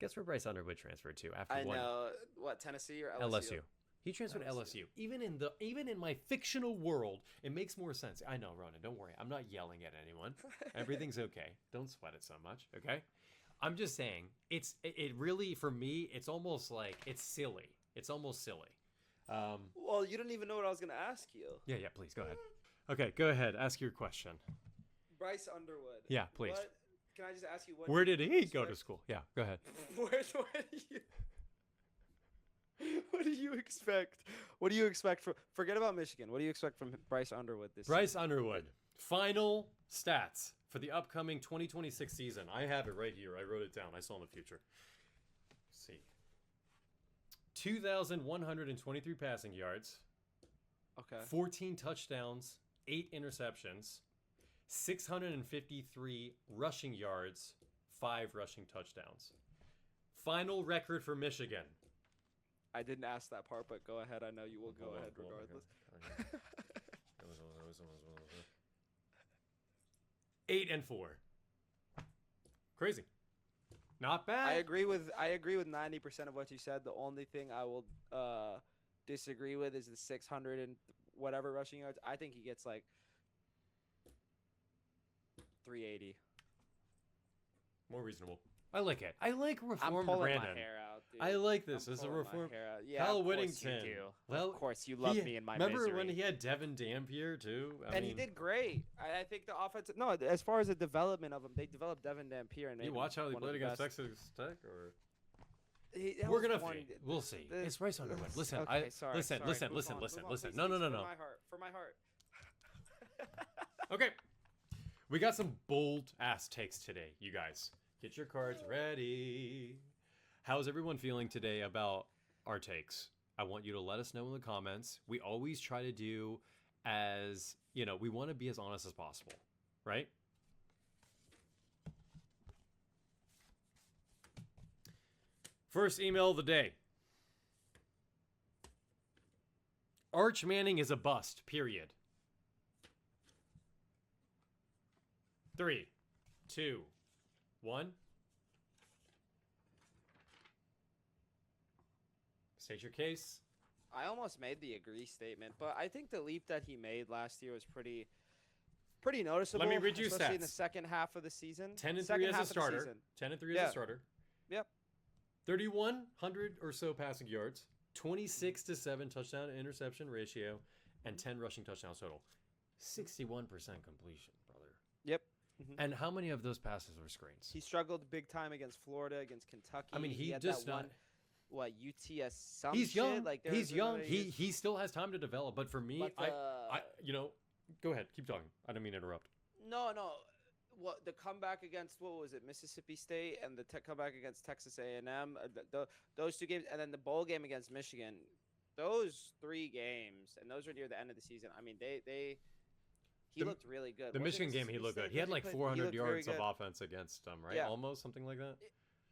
S1: Guess where Bryce Underwood transferred to after
S2: I
S1: one?
S2: know. What, Tennessee or LSU?
S1: LSU. He transferred to LSU. Even in my fictional world, it makes more sense. I know, Ronan. Don't worry. I'm not yelling at anyone. Everything's okay. Don't sweat it so much. Okay. I'm just saying. It really, for me, it's almost like it's silly. It's almost silly.
S2: Well, you didn't even know what I was going to ask you.
S1: Yeah. Please go ahead. Okay, go ahead. Ask your question.
S2: Bryce Underwood.
S1: Yeah, please.
S2: Can I just ask you
S1: Where did he go to school? Yeah, go ahead.
S2: What do you expect? What do you expect from? Forget about Michigan. What do you expect from Bryce Underwood this
S1: Bryce
S2: season?
S1: Underwood. Final stats for the upcoming 2026 season. I have it right here. I wrote it down. I saw in the future. Let's see. 2,123 passing yards.
S2: Okay.
S1: 14 touchdowns, 8 interceptions, 653 rushing yards, 5 rushing touchdowns. Final record for Michigan.
S2: I didn't ask that part, but go ahead. I know you will go ahead regardless.
S1: 8-4. Crazy. Not bad.
S2: I agree with 90% of what you said. The only thing I will disagree with is the 600 and whatever rushing yards. I think he gets like 380.
S1: More reasonable. I like it. I like
S2: I'm
S1: reformed
S2: pulling
S1: Brandon.
S2: my hair out, dude.
S1: I like this.
S2: I'm
S1: As a
S2: pulling my
S1: reform.
S2: hair out. Yeah,
S1: Kyle
S2: of course
S1: Whittington.
S2: you do.
S1: Well,
S2: of course, you love me in my
S1: remember
S2: misery.
S1: when he had Devin Dampier too? I mean,
S2: he did great. I think the offensive. No, as far as the development of him, they developed Devin Dampier. And
S1: you
S2: made
S1: watch
S2: him
S1: how he
S2: one of
S1: played
S2: the
S1: against
S2: best.
S1: Texas Tech, or
S2: That
S1: we're
S2: was
S1: gonna
S2: one-
S1: see. We'll see. It's Bryce Underwood. Listen,
S2: Okay, sorry,
S1: listen.
S2: move on, move on.
S1: Listen.
S2: Please,
S1: No.
S2: For my heart.
S1: Okay. We got some bold ass takes today, you guys. Get your cards ready. How's everyone feeling today about our takes? I want you to let us know in the comments. We always try to do we want to be as honest as possible, right? First email of the day. Arch Manning is a bust, period. 3, 2, 1. State your case.
S2: I almost made the agree statement, but I think the leap that he made last year was pretty noticeable.
S1: Let me read you
S2: especially in the
S1: stats.
S2: second half of the season.
S1: 10-3
S2: Second
S1: as
S2: half
S1: a
S2: of the
S1: starter.
S2: season.
S1: 10-3
S2: Yeah.
S1: as a starter.
S2: Yep.
S1: 3,100 or so passing yards, 26-7 touchdown to interception ratio, and 10 rushing touchdowns total. 61% completion, brother.
S2: Yep.
S1: And how many of those passes were screens?
S2: He struggled big time against Florida, against Kentucky.
S1: I mean, he
S2: had
S1: just
S2: that one. What UTS? Some
S1: he's
S2: shit?
S1: young.
S2: Like
S1: He's young. He still has time to develop. But for me,
S2: But
S1: I go ahead, keep talking. I don't mean to interrupt.
S2: No. What the comeback against what was it? Mississippi State and the comeback against Texas A&M. Those 2 games, and then the bowl game against Michigan. Those 3 games, and those were near the end of the season. I mean, he looked really good.
S1: The
S2: Was it
S1: Michigan game, he
S2: Mississippi
S1: looked good.
S2: State
S1: He had
S2: that
S1: like
S2: played?
S1: 400
S2: looked very
S1: yards of
S2: good.
S1: offense against them, right?
S2: Yeah.
S1: Almost something like that.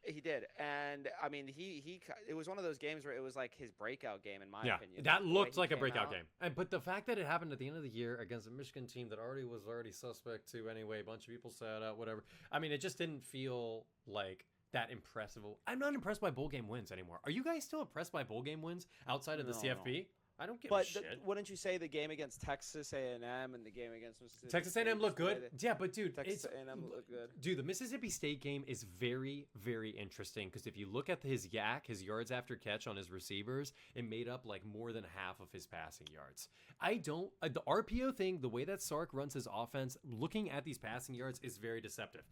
S2: He did, and I mean, it was one of those games where it was like his breakout game, in my opinion.
S1: That
S2: The way
S1: looked
S2: he
S1: like a
S2: came
S1: breakout
S2: out.
S1: game. But the fact that it happened at the end of the year against a Michigan team that was already suspect to anyway, a bunch of people sat out, whatever. I mean, it just didn't feel like that impressive. I'm not impressed by bowl game wins anymore. Are you guys still impressed by bowl game wins outside of the
S2: No.
S1: CFP? I don't give a
S2: But
S1: shit.
S2: wouldn't you say the game against Texas A&M and the game against Mississippi
S1: Texas
S2: State
S1: A&M looked
S2: just the way
S1: good.
S2: they-
S1: Yeah, but dude,
S2: Texas A&M looked good.
S1: Dude, the Mississippi State game is very, very interesting because if you look at his yards after catch on his receivers, it made up like more than half of his passing yards. The RPO thing, the way that Sark runs his offense, looking at these passing yards is very deceptive.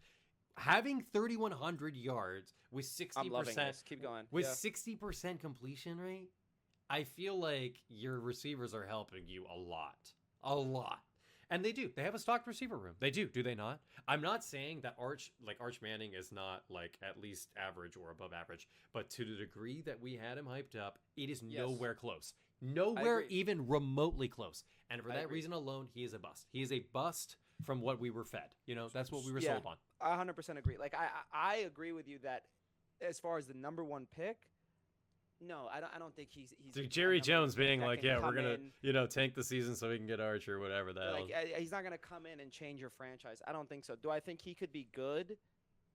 S1: having 3,100 yards with 60%,
S2: I'm loving this. Keep going.
S1: with
S2: Yeah.
S1: 60% completion rate, I feel like your receivers are helping you a lot. And they do. They have a stocked receiver room. They do they not? I'm not saying that Arch Manning is not like at least average or above average, but to the degree that we had him hyped up, it is
S2: Yes.
S1: nowhere close. Nowhere
S2: agree.
S1: even remotely close. And for
S2: I
S1: that
S2: agree.
S1: reason alone, he is a bust. He is a bust from what we were fed. You know, that's what we were
S2: Yeah.
S1: sold on.
S2: I 100% agree. Like I agree with you that as far as the number one pick, no, I don't think he's
S1: Dude,
S2: a
S1: Jerry
S2: number one
S1: Jones
S2: pick
S1: being
S2: that
S1: like,
S2: can
S1: yeah, we're
S2: come
S1: going
S2: in.
S1: to, tank the season so we can get Archer or whatever that
S2: Like he's not gonna come in and change your franchise. I don't think so. Do I think he could be good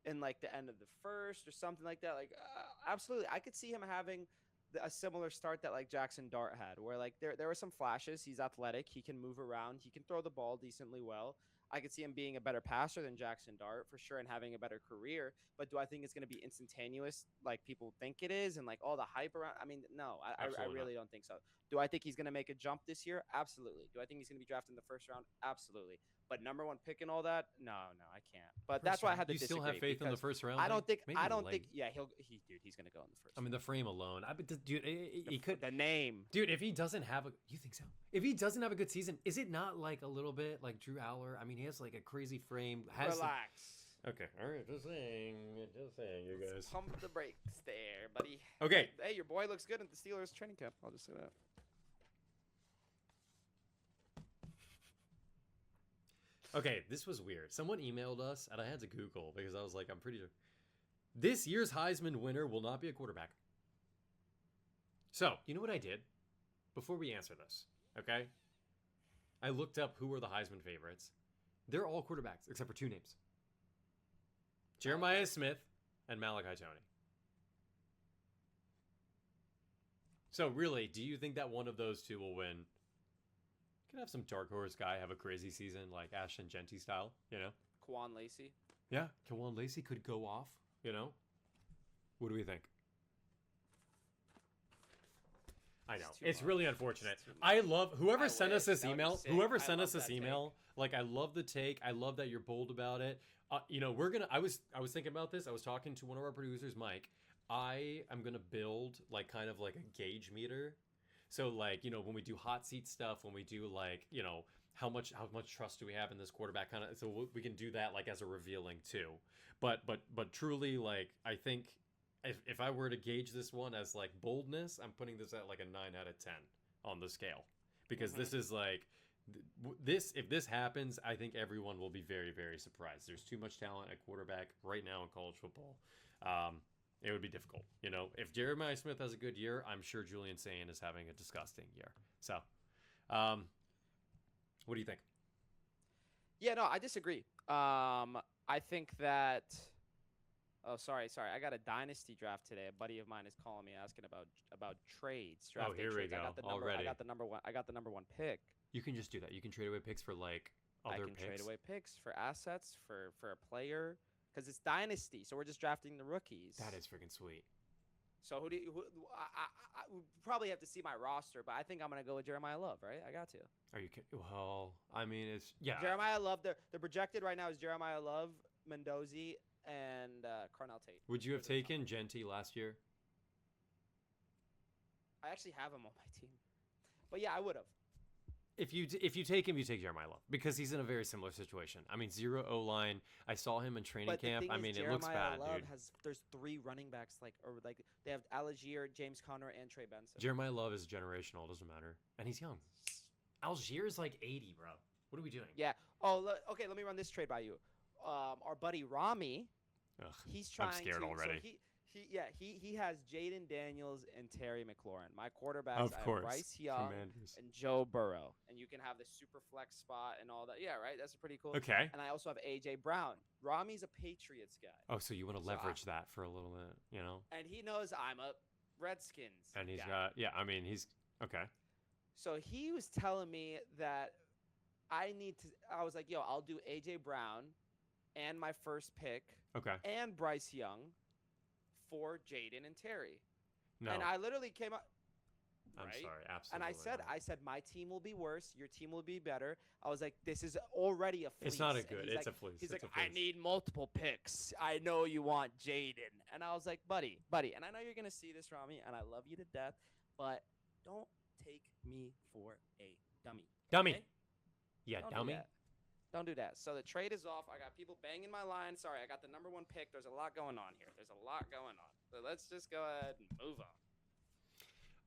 S2: in like the end of the first or something like that? Like absolutely, I could see him having a similar start that like Jackson Dart had, where like there were some flashes. He's athletic, he can move around, he can throw the ball decently well. I could see him being a better passer than Jackson Dart for sure and having a better career. But do I think it's going to be instantaneous like people think it is and like all the hype around? I mean, no, I
S1: Absolutely
S2: really don't think so. Do I think he's going to make a jump this year? Absolutely. Do I think he's going to be drafted in the first round? Absolutely. But number one pick and all that? No, I can't. But that's why I had to
S1: You
S2: disagree.
S1: still have faith in the
S2: because
S1: first round?
S2: I don't think.
S1: Maybe
S2: I don't
S1: late.
S2: think. Yeah, he's going to go in the first.
S1: I mean, the frame alone. Dude, he could.
S2: The name.
S1: Dude, if he doesn't have you think so? If he doesn't have a good season, is it not like a little bit like Drew Aller? I mean, he has like a crazy frame.
S2: Relax.
S1: Okay, all right, just saying, you guys.
S2: Pump the brakes there, buddy.
S1: Okay,
S2: Hey, your boy looks good at the Steelers training camp. I'll just say that.
S1: okay, this was weird. Someone emailed us, and I had to Google because I was like, I'm pretty sure this year's Heisman winner will not be a quarterback. So, you know what I did before we answer this? Okay, I looked up who were the Heisman favorites. They're all quarterbacks except for two names: Jeremiah Smith and Malachi Tony. So really, do you think that one of those two will win? Could have some dark horse guy have a crazy season like Ashton Genty style, you know?
S2: Quan Lacey.
S1: Yeah, Kawan Lacey could go off, you know? What do we think? I know.
S2: It's too
S1: It's
S2: much.
S1: really unfortunate.
S2: It's too much.
S1: I love whoever
S2: I
S1: sent us
S2: wish.
S1: this
S2: That would be
S1: email.
S2: sick.
S1: Whoever
S2: I
S1: sent us
S2: love
S1: this
S2: that
S1: email, like I love the take. I love that you're bold about it. You know, I was thinking about this. I was talking to one of our producers, Mike. I am gonna build like kind of like a gauge meter. So like, you know, when we do hot seat stuff, when we do like, you know, how much trust do we have in this quarterback kind of, so we can do that like as a revealing too. But truly, like, I think if I were to gauge this one as like boldness, I'm putting this at like a 9 out of 10 on the scale, because this is like if this happens, I think everyone will be very, very surprised. There's too much talent at quarterback right now in college football. It would be difficult. You know, if Jeremiah Smith has a good year, I'm sure Julian Sayin is having a disgusting year. So, what do you think?
S2: Yeah, no, I disagree. I think that. Oh, sorry. I got a dynasty draft today. A buddy of mine is calling me asking about trades. Draft day
S1: here we
S2: trades.
S1: go. Already.
S2: I got the number one. I got the number one pick.
S1: You can just do that. You can trade away picks for like other
S2: I can
S1: picks.
S2: trade away picks for assets for a player because it's dynasty. So we're just drafting the rookies.
S1: That is freaking sweet.
S2: So I would probably have to see my roster, but I think I'm gonna go with Jeremiah Love. Right? I got to.
S1: Are you kidding? Well, I mean, it's
S2: Jeremiah Love. The projected right now is Jeremiah Love, Mendoza, and Carnell Tate.
S1: Would you have taken Genty last year?
S2: I actually have him on my team, but yeah, I would have.
S1: If you take him, you take Jeremiah Love because he's in a very similar situation. I mean, zero O-line. I saw him in training
S2: But the
S1: camp.
S2: thing
S1: I
S2: is,
S1: mean, it looks
S2: Jeremiah
S1: bad,
S2: Love
S1: dude.
S2: there's 3 running backs like they have Algier, James Conner, and Trey Benson.
S1: Jeremiah Love is generational. Doesn't matter, and he's young. Algier's like 80, bro. What are we doing?
S2: Yeah. Oh, okay. Let me run this trade by you. Our buddy Rami,
S1: Ugh,
S2: he's trying.
S1: I'm scared
S2: to,
S1: already.
S2: So he has Jaden Daniels and Terry McLaurin. My quarterbacks,
S1: Of
S2: I have
S1: course,
S2: Bryce Young
S1: Commanders.
S2: and Joe Burrow, and you can have the super flex spot and all that. Yeah, right. That's pretty cool.
S1: Okay.
S2: And I also have AJ Brown. Rami's a Patriots guy.
S1: Oh, so you want to
S2: So
S1: leverage that for a little bit, you know?
S2: And he knows I'm a Redskins.
S1: And he's
S2: guy.
S1: got, I mean, he's okay.
S2: So he was telling me that I was like, yo, I'll do AJ Brown and my first pick
S1: Okay.
S2: and Bryce Young for Jaden and Terry.
S1: No.
S2: And I literally came up.
S1: I'm
S2: right?
S1: sorry,
S2: And
S1: absolutely.
S2: I said, my team will be worse. Your team will be better. I was like, this is already a fleece.
S1: It's not a
S2: And
S1: good.
S2: he's
S1: It's
S2: like,
S1: a fleece.
S2: He's
S1: It's
S2: like,
S1: a
S2: I
S1: fleece.
S2: need multiple picks. I know you want Jaden. And I was like, buddy. And I know you're going to see this, Rami, and I love you to death, but don't take me for a dummy.
S1: Dummy.
S2: Okay?
S1: Yeah,
S2: Don't
S1: dummy.
S2: do that. Don't do that. So the trade is off. I got people banging my line. Sorry, I got the number 1 pick. There's a lot going on here. So let's just go ahead and move on.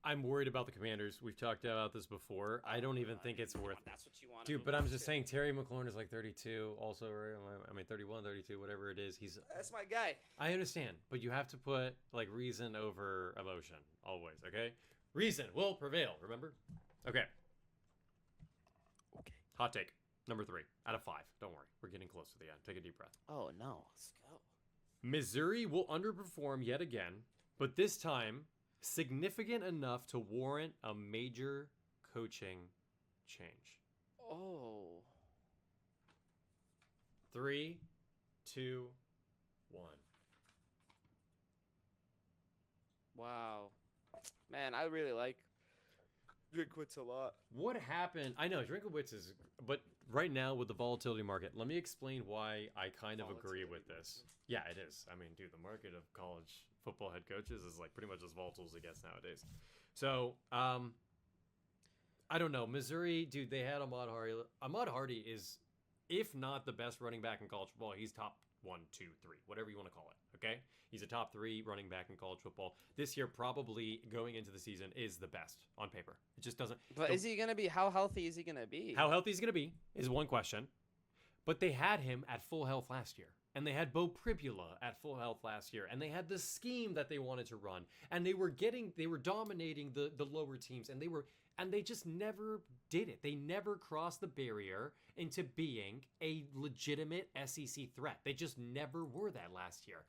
S1: I'm worried about the Commanders. We've talked about this before. I don't even think it's worth.
S2: That's what you want.
S1: Dude, but I'm just saying Terry McLaurin is like 32 also, right? I mean 31, 32, whatever it is.
S2: That's my guy.
S1: I understand, but you have to put like reason over emotion always, okay? Reason will prevail, remember? Okay.
S2: Okay.
S1: Hot take. Number 3 out of 5. Don't worry. We're getting close to the end. Take a deep breath.
S2: Oh no. Let's go.
S1: Missouri will underperform yet again, but this time significant enough to warrant a major coaching change.
S2: Oh.
S1: 3, 2, 1.
S2: Wow. Man, I really like Drinkwitz a lot.
S1: What happened? I know Drinkowitz is, but right now with the volatility market, let me explain why I kind of agree with this. Yeah, it is. I mean, dude, the market of college football head coaches is like pretty much as volatile as it gets nowadays. So, I don't know. Missouri, dude, they had Ahmad Hardy. Ahmad Hardy is, if not the best running back in college football, he's top 1, 2, 3, whatever you want to call it. Okay, he's a top 3 running back in college football this year. Probably going into the season is the best on paper. It just doesn't.
S2: But is he gonna be? How healthy is he gonna be?
S1: How healthy he's going to be is one question. But they had him at full health last year. And they had Bo Pribula at full health last year. And they had the scheme that they wanted to run. And they were dominating the lower teams. And they just never did it. They never crossed the barrier into being a legitimate SEC threat. They just never were that last year.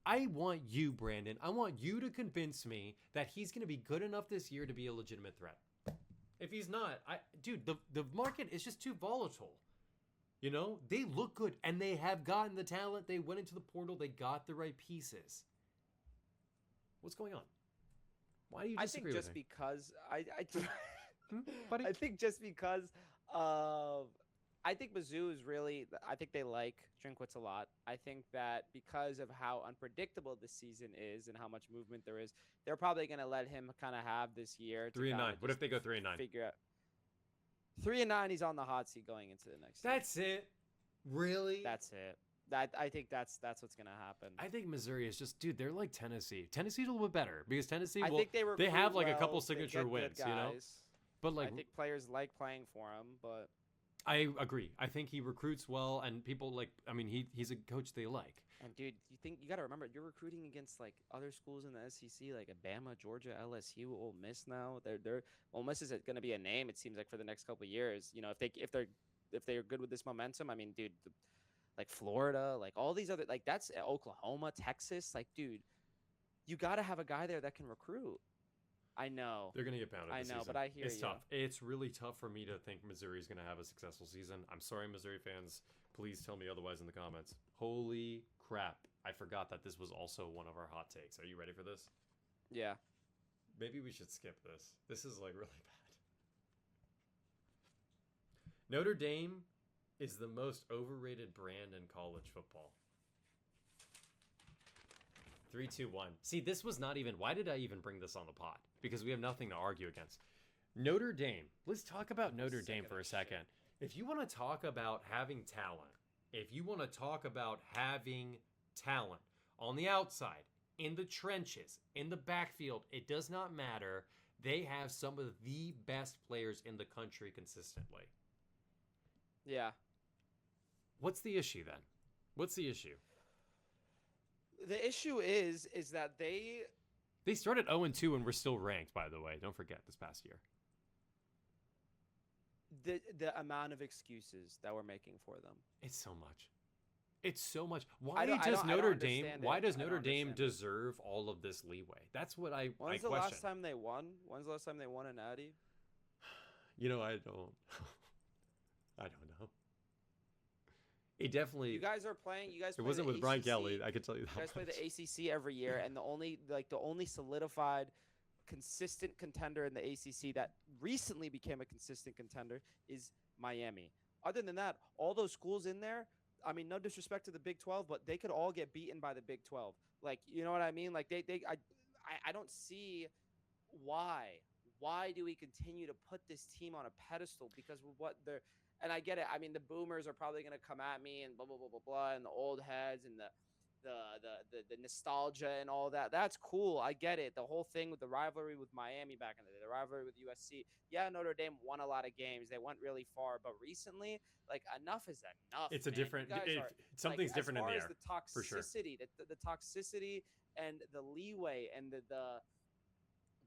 S1: I want you, Brandon, I want you to convince me that he's going to be good enough this year to be a legitimate threat. If he's not, dude, the market is just too volatile. You know, they look good and they have gotten the talent. They went into the portal. They got the right pieces. What's going on? Why do you disagree with me?
S2: Because
S1: Buddy?
S2: I think just because I think Mizzou is really, I think they like Drinkwitz a lot. I think that because of how unpredictable the season is and how much movement there is, they're probably going to let him kind of have this year.
S1: 3-9. What if they go 3-9?
S2: Figure out. 3-9, he's on the hot seat going into the next
S1: That's it? Really?
S2: That's it. I think that's what's going to happen.
S1: I think Missouri is just, dude, they're like Tennessee. Tennessee's a little bit better because Tennessee,
S2: I think
S1: they have like a couple
S2: well,
S1: signature
S2: good
S1: wins, you know? But like,
S2: I think players like playing for him, but
S1: I agree. I think he recruits well, and people like. I mean, he's a coach they like.
S2: And dude, you got to remember you're recruiting against like other schools in the SEC, like Alabama, Georgia, LSU, Ole Miss. Now they're Ole Miss is going to be a name. It seems like for the next couple of years. You know, if they're good with this momentum, I mean, dude, like Florida, like all these other, like that's Oklahoma, Texas. Like, dude, you got to have a guy there that can recruit. I know.
S1: They're going to get pounded
S2: I
S1: this
S2: know,
S1: season.
S2: but I hear
S1: it's
S2: you.
S1: tough. It's really tough for me to think Missouri's going to have a successful season. I'm sorry, Missouri fans. Please tell me otherwise in the comments. Holy crap. I forgot that this was also one of our hot takes. Are you ready for this?
S2: Yeah.
S1: Maybe we should skip this. This is like really bad. Notre Dame is the most overrated brand in college football. 3, 2, 1. See, this was not even... Why did I even bring this on the pod? Because we have nothing to argue against. Notre Dame. Let's talk about Notre Dame for a second. If you want to talk about having talent, if you want to talk about having talent on the outside, in the trenches, in the backfield, it does not matter. They have some of the best players in the country consistently.
S2: Yeah.
S1: What's the issue then? What's the issue?
S2: The issue is that they
S1: started 0-2 and were still ranked, by the way. Don't forget this past year.
S2: The amount of excuses that we're making for them.
S1: It's so much. It's so much. Why does Notre Dame deserve all of this leeway? That's what I
S2: When's
S1: question.
S2: the last time they won? When's the last time they won a natty?
S1: You know, I don't know. It definitely.
S2: You guys are playing.
S1: It wasn't with Brian Kelly. I can tell you that.
S2: You guys play the ACC every year, and the only solidified consistent contender in the ACC that recently became a consistent contender is Miami. Other than that, all those schools in there, I mean, no disrespect to the Big 12, but they could all get beaten by the Big 12. Like, you know what I mean? Like, I don't see why. Why do we continue to put this team on a pedestal? Because of what they're, and I get it. I mean, the boomers are probably going to come at me and blah, blah, blah, blah, blah, and the old heads and the nostalgia and all that. That's cool. I get it. The whole thing with the rivalry with Miami back in the day, the rivalry with USC. Yeah, Notre Dame won a lot of games. They went really far, but recently, like, enough is enough.
S1: It's a
S2: man.
S1: different. Something's different in the air.
S2: As far as the toxicity,
S1: for sure.
S2: the toxicity and the leeway and the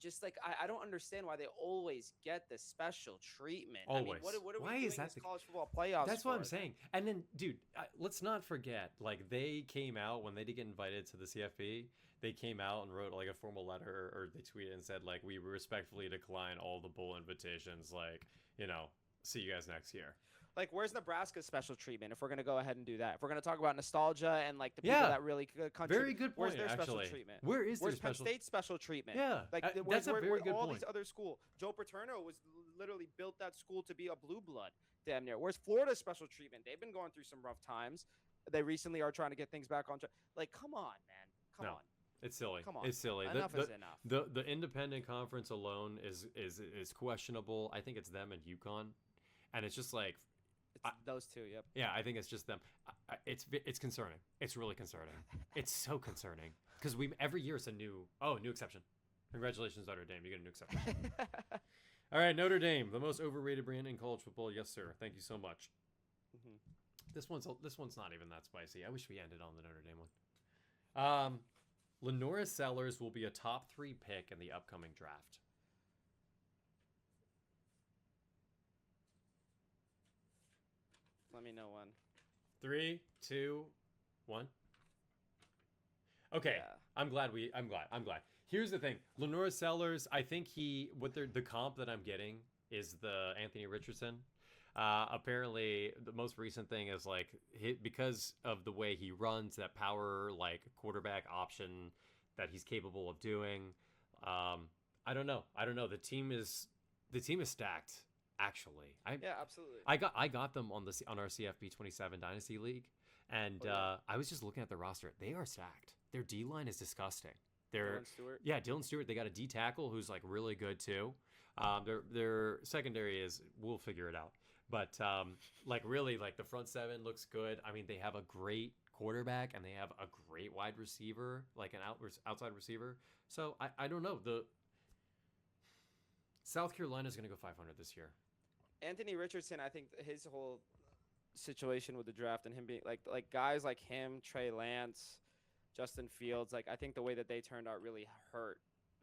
S2: just like I don't understand why they always get the special treatment.
S1: Always.
S2: I mean, what are we
S1: Why
S2: doing
S1: is that
S2: this college football playoffs?
S1: That's what I'm saying. And then, dude, let's not forget, like, they came out when they did get invited to the CFP. They came out and wrote like a formal letter, or they tweeted and said, like, we respectfully decline all the bowl invitations. Like, you know, see you guys next year.
S2: Like, where's Nebraska's special treatment? If we're gonna go ahead and do that, if we're gonna talk about nostalgia and like the people that really contribute,
S1: very good point.
S2: Where's their
S1: actually,
S2: special treatment?
S1: where's
S2: Penn
S1: special?
S2: State's special treatment?
S1: Yeah,
S2: like
S1: that's a very good
S2: all
S1: point.
S2: these other schools. Joe Paterno was literally built that school to be a blue blood, damn near. Where's Florida's special treatment? They've been going through some rough times. They recently are trying to get things back on track. Like, come on, man, come on.
S1: It's silly.
S2: Come on.
S1: It's silly.
S2: Enough is enough.
S1: The independent conference alone is questionable. I think it's them and UConn, and it's just like.
S2: Those two, yep.
S1: Yeah, I think it's just them. It's concerning. It's really concerning. It's so concerning because every year it's a new exception. Congratulations, Notre Dame. You get a new exception. All right, Notre Dame, the most overrated brand in college football. Yes, sir. Thank you so much. Mm-hmm. This one's not even that spicy. I wish we ended on the Notre Dame one. Lenora Sellers will be a top 3 pick in the upcoming draft.
S2: Let me know when. 3,
S1: 2, 1. Okay, yeah. I'm glad. Here's the thing, Lenora Sellers. I think the comp that I'm getting is the Anthony Richardson. Apparently, the most recent thing is like because of the way he runs, that power like quarterback option that he's capable of doing. I don't know. The team is stacked. Actually,
S2: yeah, absolutely.
S1: I got them on our CFP 27 Dynasty League, and I was just looking at the roster. They are stacked. Their D line is disgusting.
S2: Dylan Stewart.
S1: Yeah, Dylan Stewart. They got a D tackle who's like really good too. Their secondary we'll figure it out. But like really, like the front seven looks good. I mean, they have a great quarterback and they have a great wide receiver, like an outside receiver. So I don't know. The South Carolina is going to go 500 this year.
S2: Anthony Richardson, I think his whole situation with the draft and him being like guys like him, Trey Lance, Justin Fields, like I think the way that they turned out really hurt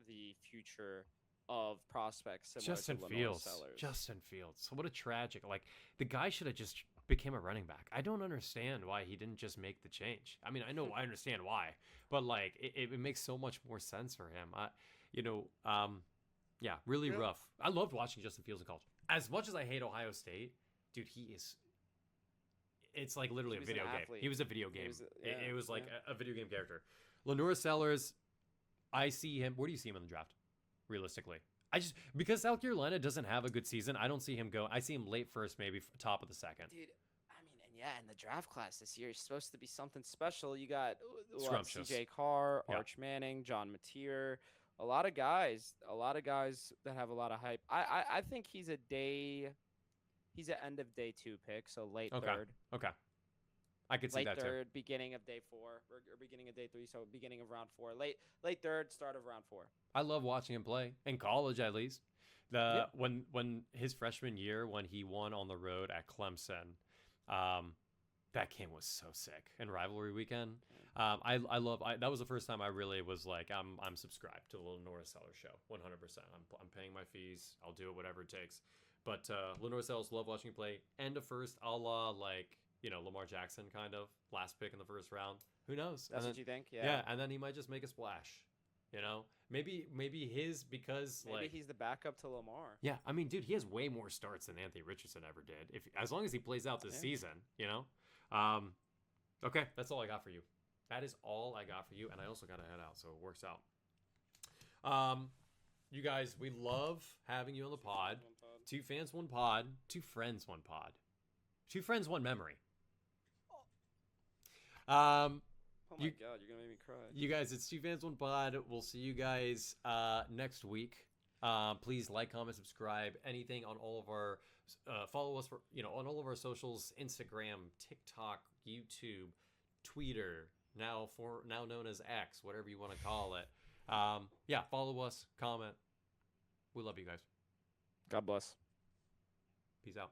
S2: the future of prospects.
S1: Justin Fields. So what a tragic. Like the guy should have just became a running back. I don't understand why he didn't just make the change. I mean, I understand why, but like it makes so much more sense for him. Yeah, really rough. I loved watching Justin Fields in college. As much as I hate Ohio State, dude, it's like literally a video game. He was a video game. It was like a video game character. Lenora Sellers, I see him. Where do you see him in the draft? Realistically, because South Carolina doesn't have a good season, I don't see him go. I see him late first, maybe top of the second.
S2: Dude, I mean, and yeah, in the draft class this year, it's supposed to be something special. You got CJ Carr, Arch Manning, John Mateer. A lot of guys that have a lot of hype. I think he's an end of day 2 pick, so late third.
S1: Okay. I could see that too.
S2: Late third, beginning of day 4, or beginning of day 3, so beginning of round 4. Late third, start of round 4.
S1: I love watching him play in college, at least. When his freshman year, when he won on the road at Clemson, that game was so sick. And rivalry weekend, that was the first time I really was like, I'm subscribed to the Lenora Sellers show, 100%. I'm paying my fees. I'll do it, whatever it takes. But Lenora Sellers, love watching him play. End of first, a la like Lamar Jackson kind of last pick in the first round. Who knows?
S2: That's what you think? Yeah.
S1: Yeah, and then he might just make a splash. Maybe his because
S2: maybe he's the backup to Lamar.
S1: Yeah, I mean, dude, he has way more starts than Anthony Richardson ever did. As long as he plays out this season, Okay, that's all I got for you. That is all I got for you, and I also got to head out, so it works out. You guys, we love having you on the pod. 2 fans, 1 pod. 2 friends, 1 pod. 2 friends, 1 memory.
S2: Oh my God, you're gonna make me cry.
S1: You guys, it's 2 fans, 1 pod. We'll see you guys next week. Please like, comment, subscribe. Anything on all of our follow us for on all of our socials: Instagram, TikTok, YouTube, Twitter. Now known as X, whatever you want to call it. Yeah, follow us, comment. We love you guys.
S2: God bless.
S1: Peace out.